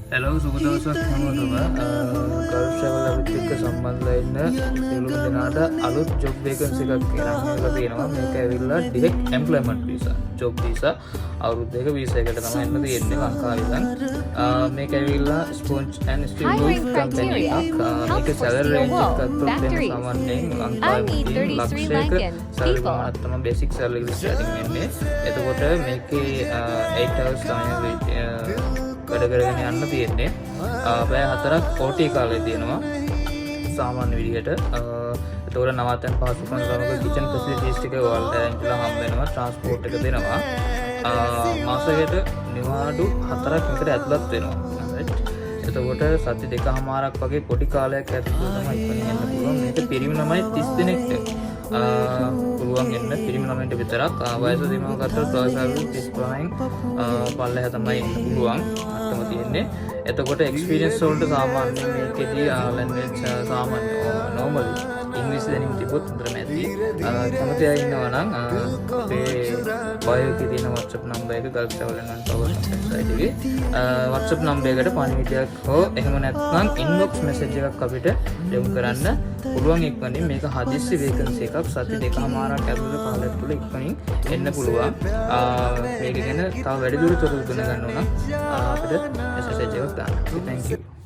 Hello, සුබ දවසක් හැමෝටම. ගල්ෆ් ට්‍රැවල් අපිත් එක්ක සම්බන්ධ වෙන්න සියලුම දෙනාට අලුත් ජොබ් වේකන්සි එකක් ගෙනල්ලා තියෙනවා. මේක ඇවිල්ලා direct employment visa, job visa අවුරුද්දක වීසා එකට තමයි එන්න තියෙන්නේ ලංකාවේ ඉඳන්. මේක ඇවිල්ලා sponge and steel group company එකක්. මේක සැලරි රේන්ජ් එකක් ගත්තොත් එන්න සාමාන්‍යයෙන් ලංකාවේ ලක්ෂයක සැලරි ගානක් තමයි බේසික් සැලරි එක ස්ටාර්ටින් වෙන්නේ. එතකොට මේකේ 8 hours තමයි වැඩ කරගෙන යන්න තියෙන්නේ. පැය 4ක් OT කාලය තියෙනවා සාමාන්‍ය විදිහට. එතකොට නවාතැන් පහසුකම් සමග කිචන් ෆැසිලිටිස් ටික ඔයාලට ඉන්ටලා හම්බ වෙනවා. ට්‍රාන්ස්පෝර්ට් එක දෙනවා. මාසෙකට නිවාඩු 4ක් එකට ඇතුළත් වෙනවා. එතකොට සති දෙකමාරක් වගේ පොඩි කාලයක් ඇතුළත තමයි ඉක්මනින් එන්න පුළුවන්. මේක පිරිමි ළමයි 30 දෙනෙක්ට පුළුවන් එන්න. පිරිමි ළමයින්ට විතරක්. වයස සීමාව ගත්තොත් ප්‍රවසාරු 35න් පල්ලෙහා තමයි එන්න පුළුවන්. අටම තියෙන්නේ. එතකොට එක්ස්පීරියන්ස් වලට සාමාන්‍යයෙන් මේකෙදී ලැන්ග්වේජ් සාමාන්‍ය නෝමලි ඉංග්‍රීසි දැනීම තිබුත් හොඳටම ඇති. කැමති අය ඉන්නවා නම් අපේ බයෝ එකේ තියෙන WhatsApp නම්බර් එක gulf travel and power website එකේ WhatsApp නම්බර් එකට පණිවිඩයක් හෝ එහෙම නැත්නම් ඉන්බොක්ස් මැසේජ් එකක් අපිට යොමු කරන්න පුළුවන්. ඉක්මනින් මේක හදිස්සි වේකන්සි එකක්. සති දෙකමාරක් ඇතුළත කාලයක් තුළ ඉක්මනින් එන්න පුළුවන්. මේක ගැන තව වැඩිදුර තොරතුරු දැනගන්න ඕන අපිට මැසේජ් එකක් දාන්න. Thank you.